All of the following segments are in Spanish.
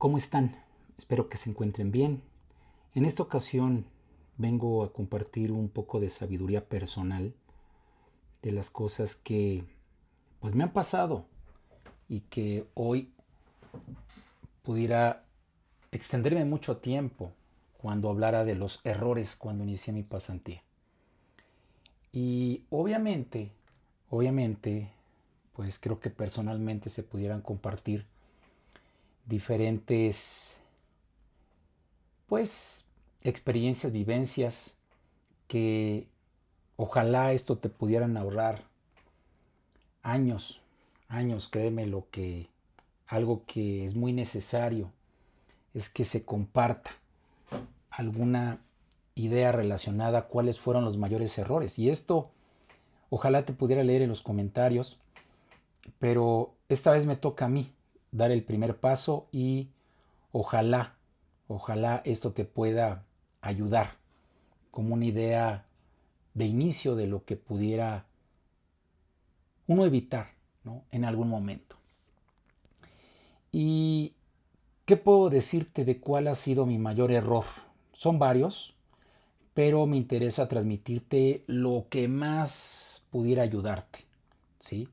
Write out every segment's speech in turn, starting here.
¿Cómo están? Espero que se encuentren bien. En esta ocasión vengo a compartir un poco de sabiduría personal de las cosas que pues me han pasado y que hoy pudiera extenderme mucho tiempo cuando hablara de los errores cuando inicié mi pasantía. Y obviamente, pues creo que personalmente se pudieran compartir diferentes pues experiencias, vivencias que ojalá esto te pudieran ahorrar años, años, créeme lo que algo que es muy necesario es que se comparta alguna idea relacionada a cuáles fueron los mayores errores. Y esto ojalá te pudiera leer en los comentarios, pero esta vez me toca a mí dar el primer paso y ojalá, ojalá esto te pueda ayudar como una idea de inicio de lo que pudiera uno evitar, ¿no?, en algún momento. ¿Y qué puedo decirte de cuál ha sido mi mayor error? Son varios, pero me interesa transmitirte lo que más pudiera ayudarte, ¿sí?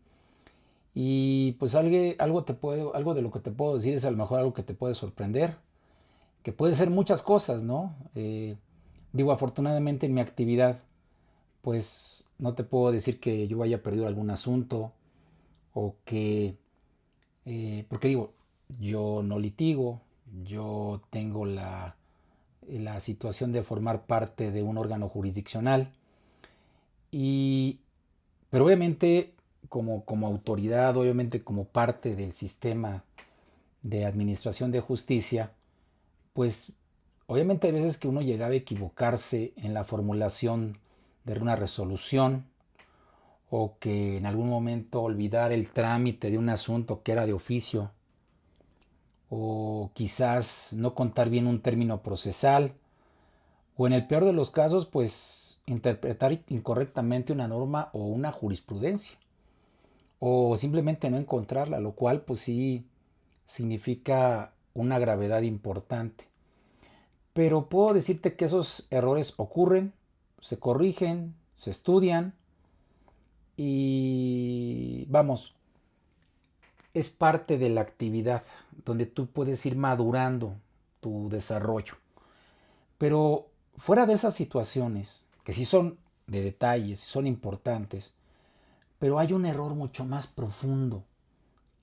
Y pues algo de lo que te puedo decir es a lo mejor algo que te puede sorprender, que puede ser muchas cosas, ¿no? Afortunadamente en mi actividad, pues no te puedo decir que yo haya perdido algún asunto o que, porque yo no litigo, yo tengo la situación de formar parte de un órgano jurisdiccional y, pero obviamente como autoridad, obviamente como parte del sistema de administración de justicia, pues obviamente hay veces que uno llegaba a equivocarse en la formulación de una resolución o que en algún momento olvidar el trámite de un asunto que era de oficio o quizás no contar bien un término procesal o en el peor de los casos pues interpretar incorrectamente una norma o una jurisprudencia o simplemente no encontrarla, lo cual pues sí significa una gravedad importante. Pero puedo decirte que esos errores ocurren, se corrigen, se estudian y vamos, es parte de la actividad donde tú puedes ir madurando tu desarrollo. Pero fuera de esas situaciones, que sí son de detalles, son importantes, pero hay un error mucho más profundo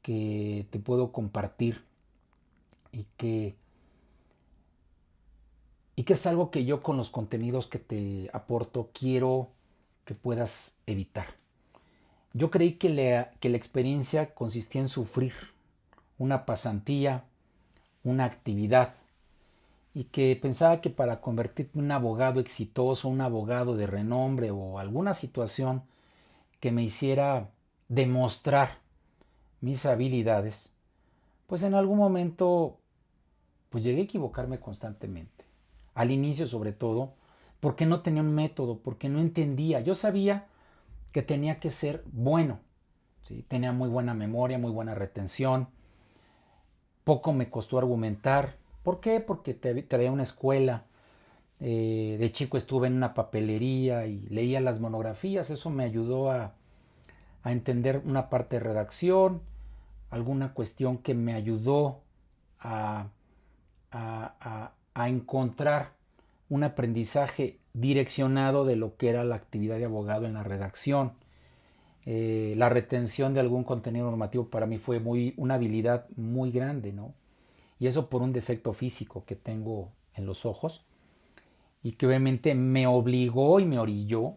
que te puedo compartir y que, y que es algo que yo con los contenidos que te aporto quiero que puedas evitar. Yo creí que la experiencia consistía en sufrir una pasantía, una actividad, y que pensaba que para convertirme en un abogado exitoso, un abogado de renombre o alguna situación que me hiciera demostrar mis habilidades, pues en algún momento pues llegué a equivocarme constantemente. Al inicio sobre todo, porque no tenía un método, porque no entendía. Yo sabía que tenía que ser bueno, ¿sí? Tenía muy buena memoria, muy buena retención. Poco me costó argumentar. ¿Por qué? Porque traía una escuela. De chico estuve en una papelería y leía las monografías. Eso me ayudó a entender una parte de redacción, alguna cuestión que me ayudó a, a encontrar un aprendizaje direccionado de lo que era la actividad de abogado en la redacción. La retención de algún contenido normativo para mí fue una habilidad muy grande, ¿no? Y eso por un defecto físico que tengo en los ojos y que obviamente me obligó y me orilló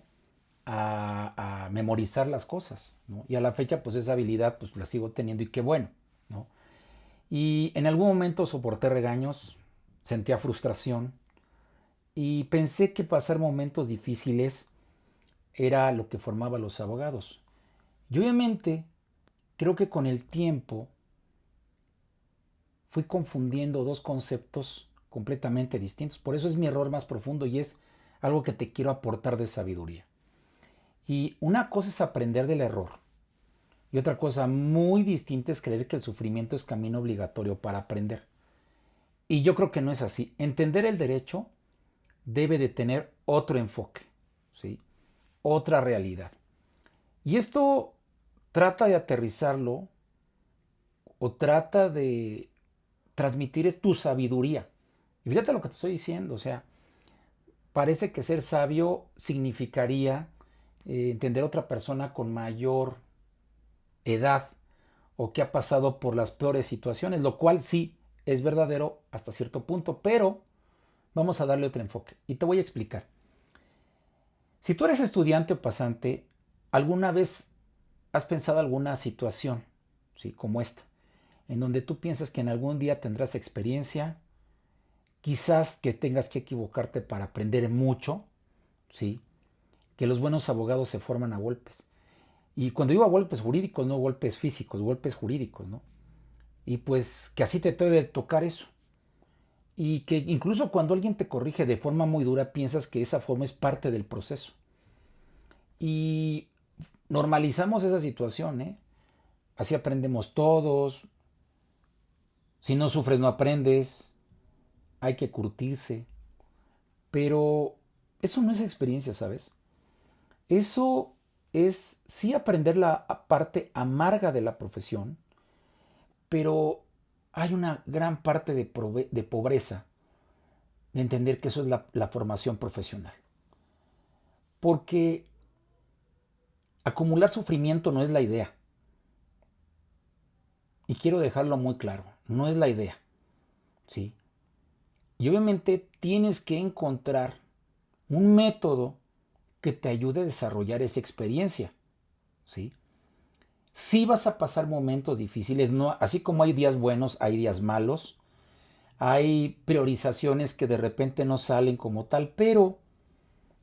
a memorizar las cosas, ¿no? Y a la fecha pues esa habilidad pues la sigo teniendo y qué bueno, ¿no? Y en algún momento soporté regaños, sentía frustración y pensé que pasar momentos difíciles era lo que formaba a los abogados. Y obviamente creo que con el tiempo fui confundiendo dos conceptos completamente distintos. Por eso es mi error más profundo y es algo que te quiero aportar de sabiduría. Y una cosa es aprender del error y otra cosa muy distinta es creer que el sufrimiento es camino obligatorio para aprender. Y yo creo que no es así. Entender el derecho debe de tener otro enfoque, ¿sí? Otra realidad. Y esto trata de aterrizarlo o trata de transmitir es tu sabiduría. Y fíjate lo que te estoy diciendo, o sea, parece que ser sabio significaría entender a otra persona con mayor edad o que ha pasado por las peores situaciones, lo cual sí es verdadero hasta cierto punto, pero vamos a darle otro enfoque y te voy a explicar. Si tú eres estudiante o pasante, ¿alguna vez has pensado alguna situación, ¿sí? Como esta, en donde tú piensas que en algún día tendrás experiencia, quizás que tengas que equivocarte para aprender mucho, ¿sí? Que los buenos abogados se forman a golpes. Y cuando digo a golpes jurídicos, no golpes físicos, golpes jurídicos, ¿no? Y pues que así te debe tocar eso. Y que incluso cuando alguien te corrige de forma muy dura, piensas que esa forma es parte del proceso. Y normalizamos esa situación, ¿eh? Así aprendemos todos. Si no sufres, no aprendes. Hay que curtirse. Pero eso no es experiencia, ¿sabes? Eso es sí aprender la parte amarga de la profesión, pero hay una gran parte de pobreza de entender que eso es la formación profesional. Porque acumular sufrimiento no es la idea. Y quiero dejarlo muy claro, no es la idea, ¿sí? Y obviamente tienes que encontrar un método que te ayude a desarrollar esa experiencia, ¿sí? Sí vas a pasar momentos difíciles, no, así como hay días buenos, hay días malos, hay priorizaciones que de repente no salen como tal, pero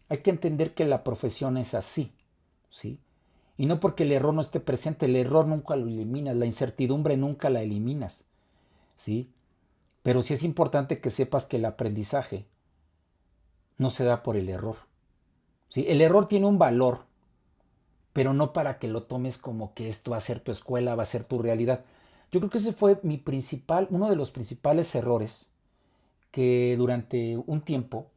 hay que entender que la profesión es así, ¿sí? Y no porque el error no esté presente, el error nunca lo eliminas, la incertidumbre nunca la eliminas, ¿sí? Pero sí es importante que sepas que el aprendizaje no se da por el error, ¿sí? El error tiene un valor, pero no para que lo tomes como que esto va a ser tu escuela, va a ser tu realidad. Yo creo que ese fue uno de los principales errores que durante un tiempo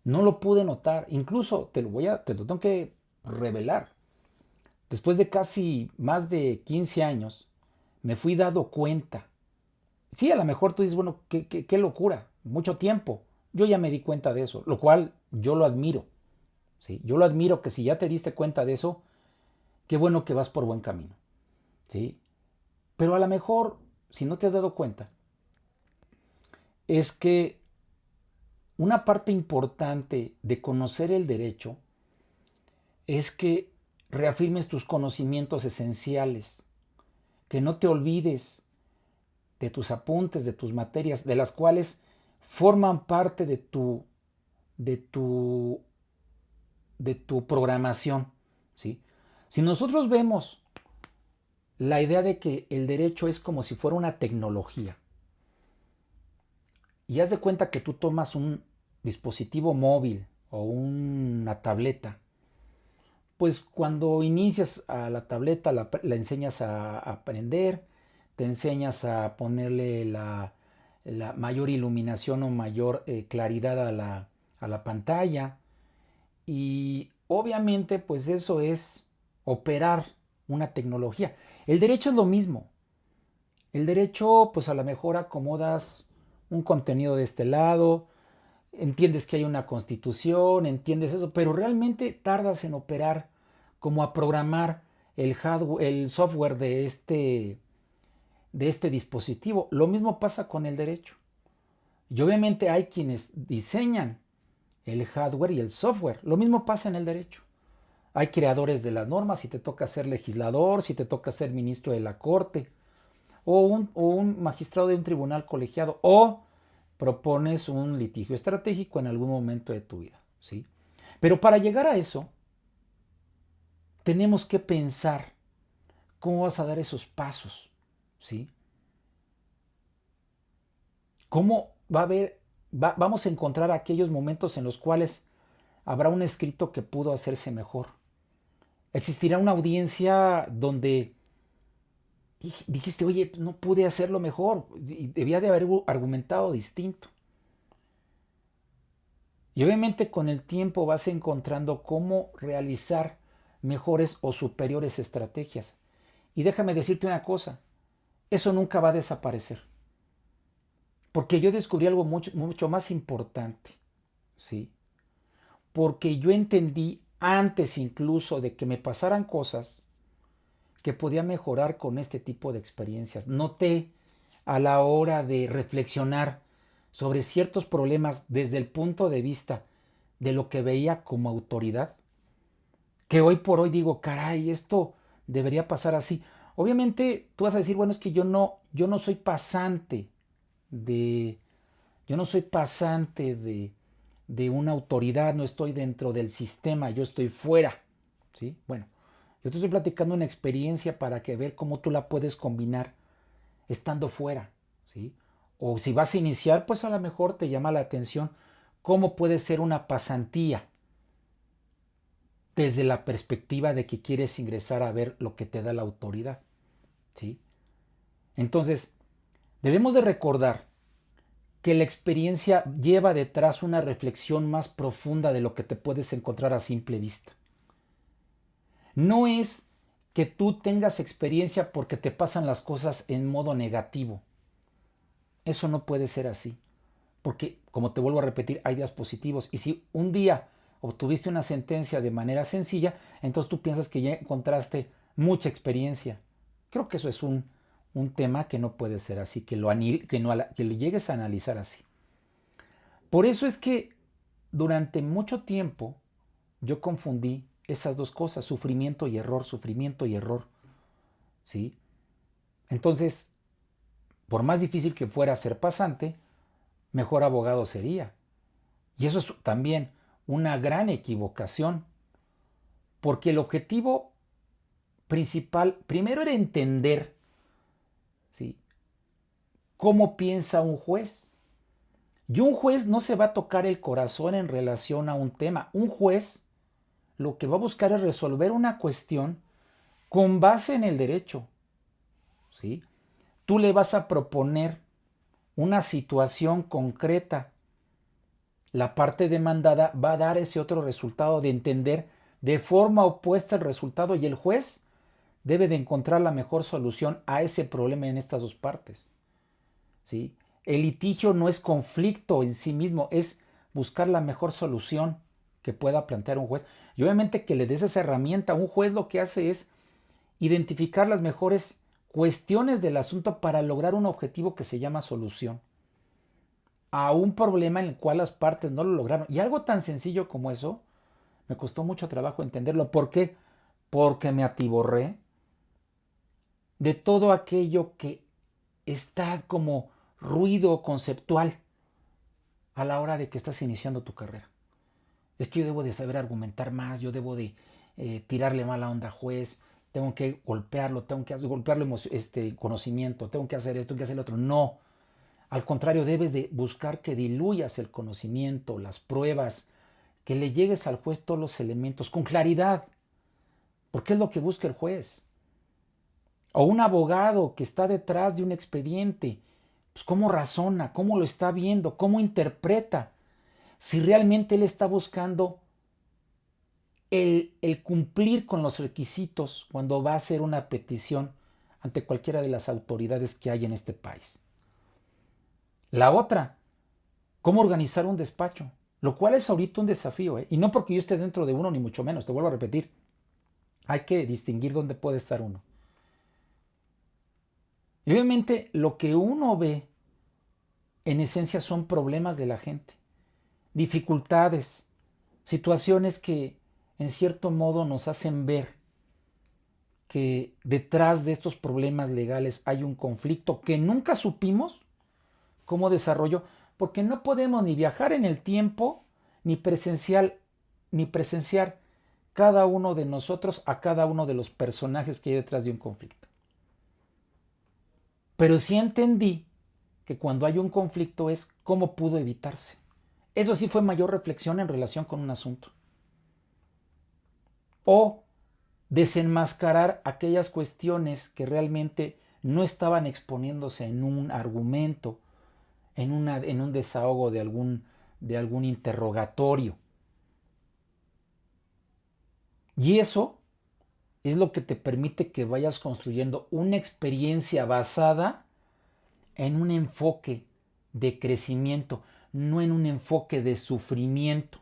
no lo pude notar. Incluso te lo tengo que revelar. Después de casi más de 15 años, me fui dado cuenta. Sí, a lo mejor tú dices, bueno, qué locura, mucho tiempo. Yo ya me di cuenta de eso, lo cual yo lo admiro. ¿Sí? Yo lo admiro que si ya te diste cuenta de eso, qué bueno que vas por buen camino. ¿Sí? Pero a lo mejor, si no te has dado cuenta, es que una parte importante de conocer el derecho es que reafirmes tus conocimientos esenciales, que no te olvides de tus apuntes, de tus materias, de las cuales forman parte de tu, de tu programación, ¿sí? Si nosotros vemos la idea de que el derecho es como si fuera una tecnología, y haz de cuenta que tú tomas un dispositivo móvil o una tableta, pues cuando inicias a la tableta la enseñas a aprender, te enseñas a ponerle la mayor iluminación o mayor claridad a la pantalla y obviamente pues eso es operar una tecnología. El derecho es lo mismo. El derecho pues a lo mejor acomodas un contenido de este lado, entiendes que hay una constitución, entiendes eso, pero realmente tardas en operar como a programar el hardware, el software de este dispositivo. Lo mismo pasa con el derecho. Y obviamente hay quienes diseñan el hardware y el software. Lo mismo pasa en el derecho. Hay creadores de las normas, si te toca ser legislador, si te toca ser ministro de la corte, o un magistrado de un tribunal colegiado, o propones un litigio estratégico en algún momento de tu vida, ¿sí? Pero para llegar a eso, tenemos que pensar cómo vas a dar esos pasos, ¿sí? ¿Cómo va a haber, vamos a encontrar aquellos momentos en los cuales habrá un escrito que pudo hacerse mejor? Existirá una audiencia donde dijiste, oye, no pude hacerlo mejor, debía de haber argumentado distinto. Y obviamente con el tiempo vas encontrando cómo realizar mejores o superiores estrategias. Y déjame decirte una cosa, eso nunca va a desaparecer. Porque yo descubrí algo mucho más importante, ¿sí? Porque yo entendí antes incluso de que me pasaran cosas que podía mejorar con este tipo de experiencias. Noté a la hora de reflexionar sobre ciertos problemas desde el punto de vista de lo que veía como autoridad, que hoy por hoy digo, caray, esto debería pasar así. Obviamente tú vas a decir, bueno, es que yo no soy pasante de, yo no soy pasante de una autoridad, no estoy dentro del sistema, yo estoy fuera, ¿sí? Bueno, yo te estoy platicando una experiencia para que ver cómo tú la puedes combinar estando fuera, ¿sí? O si vas a iniciar, pues a lo mejor te llama la atención cómo puede ser una pasantía desde la perspectiva de que quieres ingresar a ver lo que te da la autoridad, ¿sí? Entonces, debemos de recordar que la experiencia lleva detrás una reflexión más profunda de lo que te puedes encontrar a simple vista. No es que tú tengas experiencia porque te pasan las cosas en modo negativo. Eso no puede ser así. Porque, como te vuelvo a repetir, hay días positivos. Y si un día obtuviste una sentencia de manera sencilla, entonces tú piensas que ya encontraste mucha experiencia. Creo que eso es un tema que no puede ser así, que lo llegues a analizar así. Por eso es que durante mucho tiempo yo confundí esas dos cosas, sufrimiento y error, ¿sí? Entonces, por más difícil que fuera ser pasante, mejor abogado sería. Y eso es también una gran equivocación, porque el objetivo principal primero era entender, ¿sí?, cómo piensa un juez. Y un juez no se va a tocar el corazón en relación a un tema. Un juez lo que va a buscar es resolver una cuestión con base en el derecho, ¿sí? Tú le vas a proponer una situación concreta. La parte demandada va a dar ese otro resultado de entender de forma opuesta el resultado y el juez debe de encontrar la mejor solución a ese problema en estas dos partes, ¿sí? El litigio no es conflicto en sí mismo, es buscar la mejor solución que pueda plantear un juez. Y obviamente que le des esa herramienta. Un juez lo que hace es identificar las mejores cuestiones del asunto para lograr un objetivo que se llama solución a un problema en el cual las partes no lo lograron. Y algo tan sencillo como eso, me costó mucho trabajo entenderlo. ¿Por qué? Porque me atiborré de todo aquello que está como ruido conceptual a la hora de que estás iniciando tu carrera. Es que yo debo de saber argumentar más, yo debo de tirarle mala onda a juez, tengo que golpearlo, conocimiento, tengo que hacer esto, tengo que hacer lo otro. No, al contrario, debes de buscar que diluyas el conocimiento, las pruebas, que le llegues al juez todos los elementos con claridad, porque es lo que busca el juez. O un abogado que está detrás de un expediente, pues cómo razona, cómo lo está viendo, cómo interpreta, si realmente él está buscando el cumplir con los requisitos cuando va a hacer una petición ante cualquiera de las autoridades que hay en este país. La otra, cómo organizar un despacho, lo cual es ahorita un desafío, ¿eh? Y no porque yo esté dentro de uno, ni mucho menos, te vuelvo a repetir, hay que distinguir dónde puede estar uno. Y obviamente lo que uno ve en esencia son problemas de la gente, dificultades, situaciones que en cierto modo nos hacen ver que detrás de estos problemas legales hay un conflicto que nunca supimos cómo desarrolló, porque no podemos ni viajar en el tiempo, ni presenciar cada uno de nosotros a cada uno de los personajes que hay detrás de un conflicto. Pero sí entendí que cuando hay un conflicto es cómo pudo evitarse. Eso sí fue mayor reflexión en relación con un asunto. O desenmascarar aquellas cuestiones que realmente no estaban exponiéndose en un argumento, en un desahogo de algún interrogatorio. Y eso es lo que te permite que vayas construyendo una experiencia basada en un enfoque de crecimiento, no en un enfoque de sufrimiento.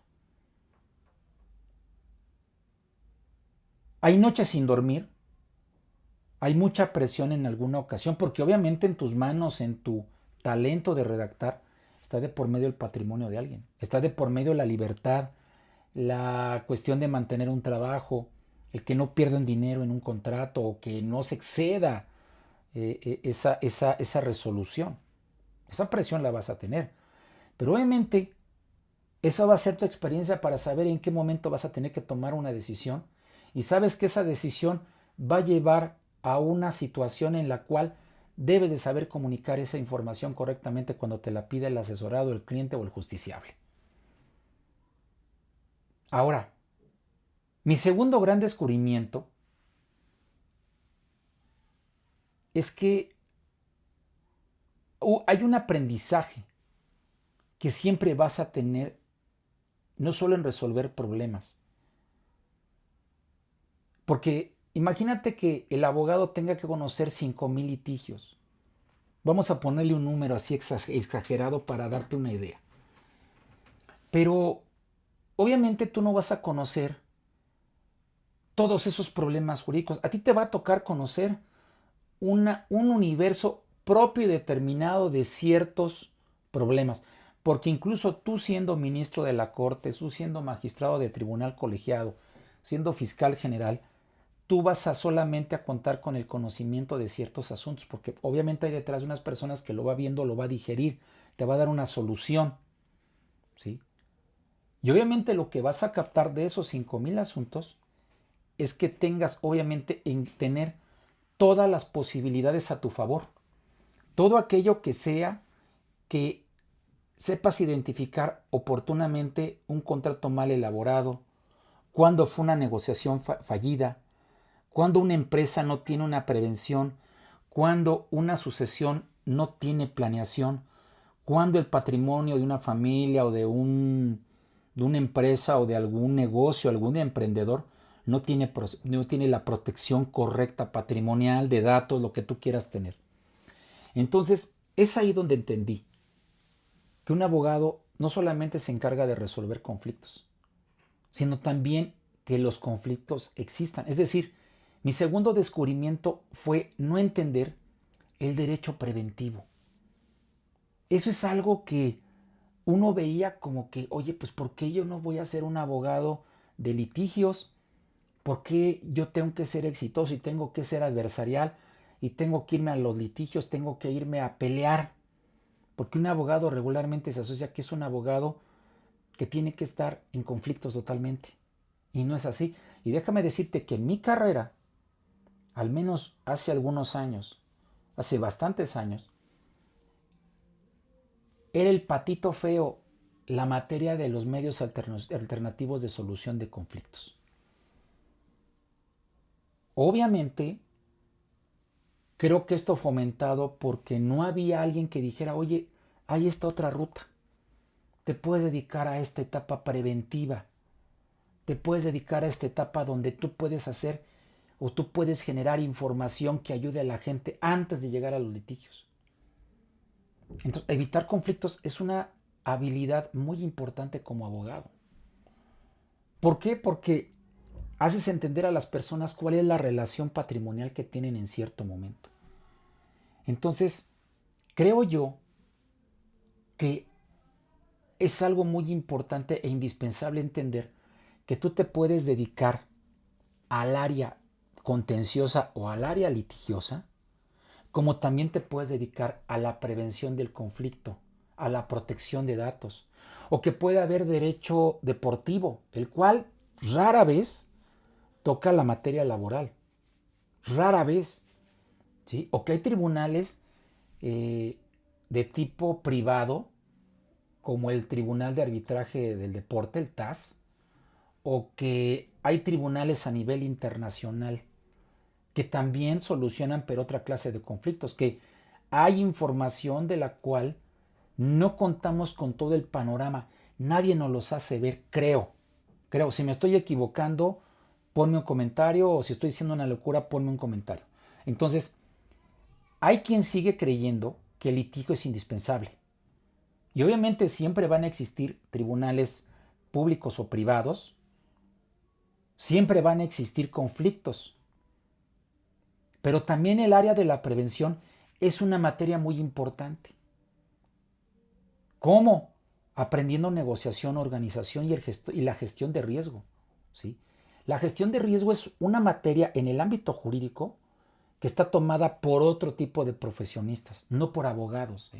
Hay noches sin dormir, hay mucha presión en alguna ocasión, porque obviamente en tus manos, en tu talento de redactar, está de por medio el patrimonio de alguien, está de por medio la libertad, la cuestión de mantener un trabajo, el que no pierdan dinero en un contrato o que no se exceda esa resolución. Esa presión la vas a tener. Pero obviamente esa va a ser tu experiencia para saber en qué momento vas a tener que tomar una decisión y sabes que esa decisión va a llevar a una situación en la cual debes de saber comunicar esa información correctamente cuando te la pide el asesorado, el cliente o el justiciable. Ahora, mi segundo gran descubrimiento es que hay un aprendizaje que siempre vas a tener, no solo en resolver problemas, porque imagínate que el abogado tenga que conocer 5,000 litigios. Vamos a ponerle un número así exagerado para darte una idea. Pero obviamente tú no vas a conocer todos esos problemas jurídicos. A ti te va a tocar conocer un universo propio y determinado de ciertos problemas. Porque incluso tú siendo ministro de la Corte, tú siendo magistrado de tribunal colegiado, siendo fiscal general, tú vas a solamente a contar con el conocimiento de ciertos asuntos, porque obviamente hay detrás de unas personas que lo va viendo, lo va a digerir, te va a dar una solución, ¿sí? Y obviamente lo que vas a captar de esos 5,000 asuntos es que tengas obviamente en tener todas las posibilidades a tu favor. Todo aquello que sea que sepas identificar oportunamente un contrato mal elaborado, cuando fue una negociación fallida, cuando una empresa no tiene una prevención, cuando una sucesión no tiene planeación, cuando el patrimonio de una familia o de una empresa o de algún negocio, algún emprendedor, no tiene la protección correcta patrimonial de datos, lo que tú quieras tener. Entonces, es ahí donde entendí que un abogado no solamente se encarga de resolver conflictos, sino también que los conflictos existan. Es decir, mi segundo descubrimiento fue no entender el derecho preventivo. Eso es algo que uno veía como que, oye, pues ¿por qué yo no voy a ser un abogado de litigios? ¿Por qué yo tengo que ser exitoso y tengo que ser adversarial y tengo que irme a los litigios, tengo que irme a pelear? Porque un abogado regularmente se asocia que es un abogado que tiene que estar en conflictos totalmente. Y no es así. Y déjame decirte que en mi carrera, al menos hace algunos años, hace bastantes años, era el patito feo la materia de los medios alternativos de solución de conflictos. Obviamente, creo que esto fomentado porque no había alguien que dijera, oye, hay esta otra ruta. Te puedes dedicar a esta etapa preventiva. Te puedes dedicar a esta etapa donde tú puedes hacer o tú puedes generar información que ayude a la gente antes de llegar a los litigios. Entonces, evitar conflictos es una habilidad muy importante como abogado. ¿Por qué? Porque haces entender a las personas cuál es la relación patrimonial que tienen en cierto momento. Entonces, creo yo que es algo muy importante e indispensable entender que tú te puedes dedicar al área contenciosa o al área litigiosa, como también te puedes dedicar a la prevención del conflicto, a la protección de datos, o que puede haber derecho deportivo, el cual rara vez toca la materia laboral, rara vez, ¿sí? O que hay tribunales de tipo privado, como el Tribunal de Arbitraje del Deporte, el TAS, o que hay tribunales a nivel internacional que también solucionan pero otra clase de conflictos, que hay información de la cual no contamos con todo el panorama. Nadie nos los hace ver, creo. Si me estoy equivocando, ponme un comentario, o si estoy diciendo una locura, ponme un comentario. Entonces, hay quien sigue creyendo que el litigio es indispensable. Y obviamente siempre van a existir tribunales públicos o privados, siempre van a existir conflictos. Pero también el área de la prevención es una materia muy importante. ¿Cómo? Aprendiendo negociación, organización y la gestión de riesgo. ¿Sí? La gestión de riesgo es una materia en el ámbito jurídico que está tomada por otro tipo de profesionistas, no por abogados.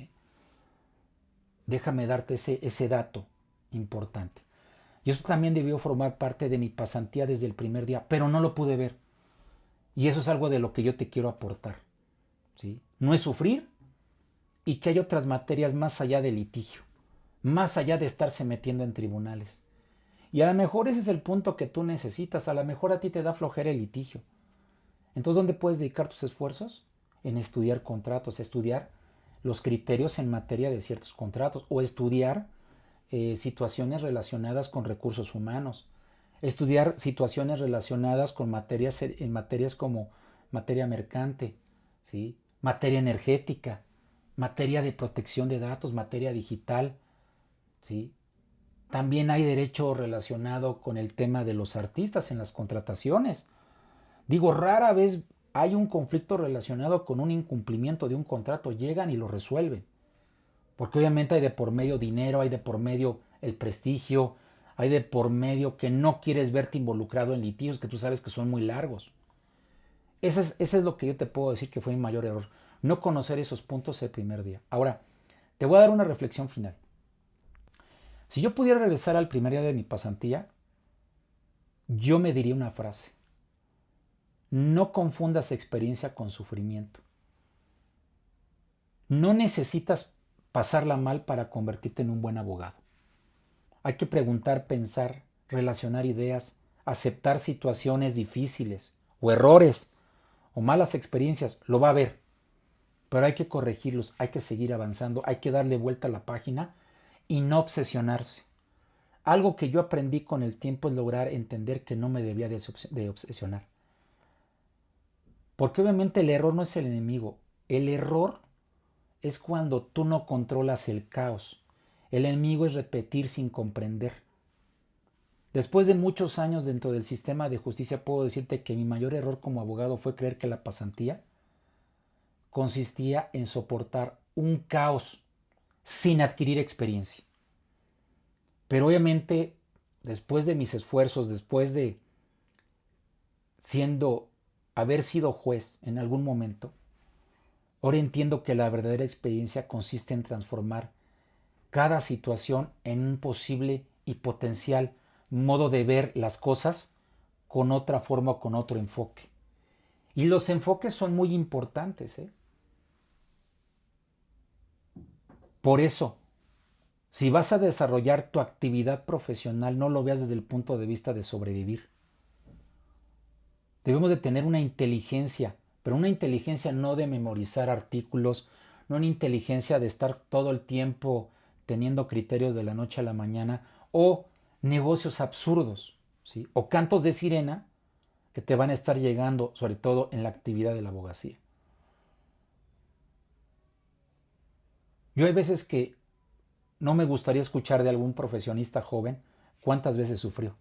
Déjame darte ese dato importante. Y eso también debió formar parte de mi pasantía desde el primer día, pero no lo pude ver. Y eso es algo de lo que yo te quiero aportar. ¿Sí? No es sufrir y que hay otras materias más allá del litigio, más allá de estarse metiendo en tribunales. Y a lo mejor ese es el punto que tú necesitas, a lo mejor a ti te da flojera el litigio. Entonces, ¿dónde puedes dedicar tus esfuerzos? En estudiar contratos, estudiar los criterios en materia de ciertos contratos o estudiar situaciones relacionadas con recursos humanos, estudiar situaciones relacionadas con materias como materia mercante, ¿sí? Materia energética, materia de protección de datos, materia digital, ¿sí? También hay derecho relacionado con el tema de los artistas en las contrataciones. Digo, rara vez hay un conflicto relacionado con un incumplimiento de un contrato, llegan y lo resuelven. Porque obviamente hay de por medio dinero, hay de por medio el prestigio, hay de por medio que no quieres verte involucrado en litigios que tú sabes que son muy largos. Ese es lo que yo te puedo decir que fue mi mayor error. No conocer esos puntos el primer día. Ahora, te voy a dar una reflexión final. Si yo pudiera regresar al primer día de mi pasantía, yo me diría una frase. No confundas experiencia con sufrimiento. No necesitas pasarla mal para convertirte en un buen abogado. Hay que preguntar, pensar, relacionar ideas, aceptar situaciones difíciles o errores o malas experiencias. Lo va a haber, pero hay que corregirlos, hay que seguir avanzando, hay que darle vuelta a la página y no obsesionarse. Algo que yo aprendí con el tiempo es lograr entender que no me debía de obsesionar. Porque obviamente el error no es el enemigo. El error es cuando tú no controlas el caos. El enemigo es repetir sin comprender. Después de muchos años dentro del sistema de justicia, puedo decirte que mi mayor error como abogado fue creer que la pasantía consistía en soportar un caos sin adquirir experiencia. Pero obviamente, después de mis esfuerzos, después de haber sido juez en algún momento, ahora entiendo que la verdadera experiencia consiste en transformar cada situación en un posible y potencial modo de ver las cosas con otra forma o con otro enfoque. Y los enfoques son muy importantes. Por eso, si vas a desarrollar tu actividad profesional, no lo veas desde el punto de vista de sobrevivir. Debemos de tener una inteligencia, pero una inteligencia no de memorizar artículos, no una inteligencia de estar todo el tiempo teniendo criterios de la noche a la mañana o negocios absurdos, ¿sí? O cantos de sirena que te van a estar llegando, sobre todo en la actividad de la abogacía. Yo hay veces que no me gustaría escuchar de algún profesionista joven cuántas veces sufrió,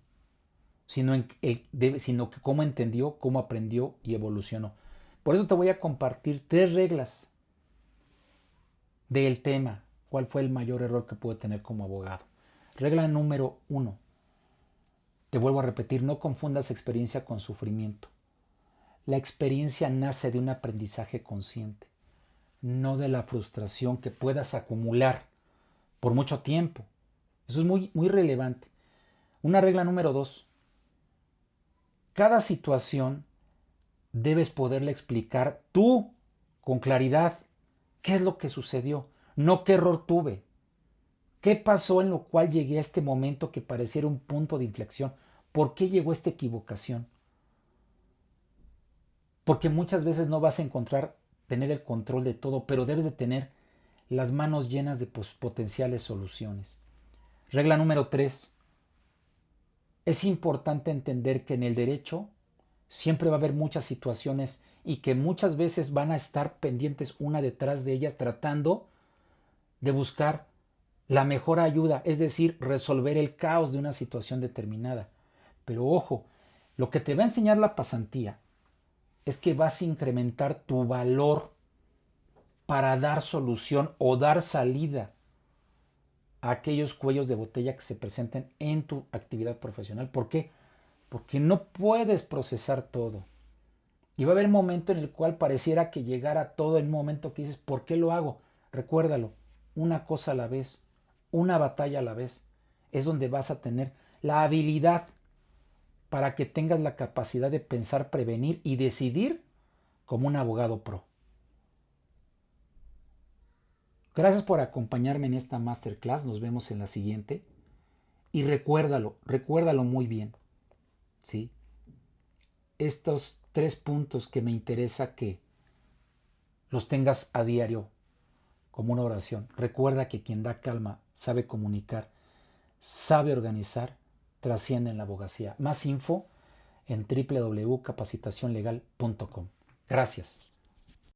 sino que cómo entendió, cómo aprendió y evolucionó. Por eso te voy a compartir 3 reglas del tema. ¿Cuál fue el mayor error que pude tener como abogado? Regla número 1. Te vuelvo a repetir, no confundas experiencia con sufrimiento. La experiencia nace de un aprendizaje consciente, no de la frustración que puedas acumular por mucho tiempo. Eso es muy, muy relevante. Una regla número 2. Cada situación debes poderle explicar tú con claridad qué es lo que sucedió, no qué error tuve, qué pasó en lo cual llegué a este momento que pareciera un punto de inflexión, por qué llegó esta equivocación. Porque muchas veces no vas a encontrar tener el control de todo, pero debes de tener las manos llenas de potenciales soluciones. Regla número 3. Es importante entender que en el derecho siempre va a haber muchas situaciones y que muchas veces van a estar pendientes una detrás de ellas tratando de buscar la mejor ayuda, es decir, resolver el caos de una situación determinada. Pero ojo, lo que te va a enseñar la pasantía es que vas a incrementar tu valor para dar solución o dar salida a aquellos cuellos de botella que se presenten en tu actividad profesional. ¿Por qué? Porque no puedes procesar todo. Y va a haber un momento en el cual pareciera que llegara todo en un momento que dices, ¿por qué lo hago? Recuérdalo, una cosa a la vez, una batalla a la vez. Es donde vas a tener la habilidad para que tengas la capacidad de pensar, prevenir y decidir como un abogado pro. Gracias por acompañarme en esta masterclass. Nos vemos en la siguiente. Y recuérdalo muy bien. ¿Sí? Estos 3 puntos que me interesa que los tengas a diario como una oración. Recuerda que quien da calma sabe comunicar, sabe organizar, trasciende en la abogacía. Más info en www.capacitacionlegal.com. Gracias.